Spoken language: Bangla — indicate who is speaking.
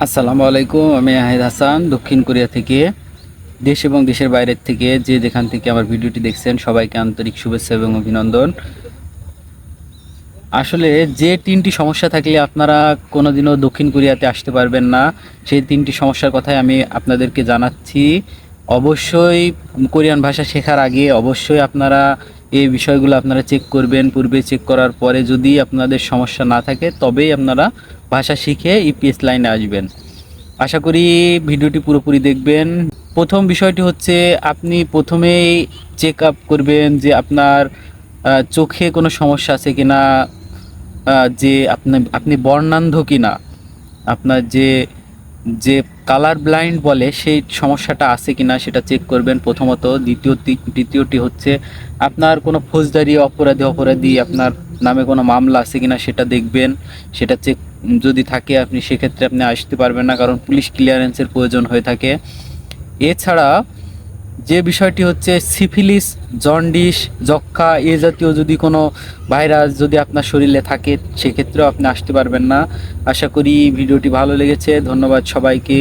Speaker 1: আসসালামু আলাইকুম। আমি আহিদ হাসান, দক্ষিণ কোরিয়া থেকে। দেশ এবং দেশের বাইরের থেকে যে যেখান থেকে আমার ভিডিওটি দেখছেন সবাইকে আন্তরিক শুভেচ্ছা এবং অভিনন্দন। আসলে যে তিনটি সমস্যা থাকলে আপনারা কোনোদিনও দক্ষিণ কোরিয়াতে আসতে পারবেন না, সেই তিনটি সমস্যার কথাই আমি আপনাদেরকে জানাচ্ছি। অবশ্যই কোরিয়ান ভাষা শেখার আগে অবশ্যই আপনারা এই বিষয়গুলো আপনারা চেক করবেন। পূর্বে চেক করার পরে যদি আপনাদের সমস্যা না থাকে তবেই আপনারা ভাষা শিখে ইপিএস লাইনে আসবেন। আশা করি ভিডিওটি পুরোপুরি দেখবেন। প্রথম বিষয়টি হচ্ছে আপনি প্রথমেই চেক আপ করবেন যে আপনার চোখে কোনো সমস্যা আছে কিনা, যে আপনি বর্ণান্ধ কিনা, আপনার যে যে কালার ব্লাইন্ড বলে সেই সমস্যাটা আছে কিনা সেটা চেক করবেন প্রথমত। দ্বিতীয়টি হচ্ছে আপনার কোনো ফৌজদারি অপরাধী আপনার নামে কোনো মামলা আছে কিনা সেটা দেখবেন। সেটা চেক যদি থাকে আপনি সেক্ষেত্রে আপনি আসতে পারবেন না, কারণ পুলিশ ক্লিয়ারেন্সের প্রয়োজন হয়ে থাকে। এছাড়া যে বিষয়টি হচ্ছে সিফিলিস, জন্ডিস, যক্ষ্মা এ জাতীয় যদি কোনো ভাইরাস যদি আপনার শরীরে থাকে সেক্ষেত্রেও আপনি আসতে পারবেন না। আশা করি ভিডিওটি ভালো লেগেছে। ধন্যবাদ সবাইকে।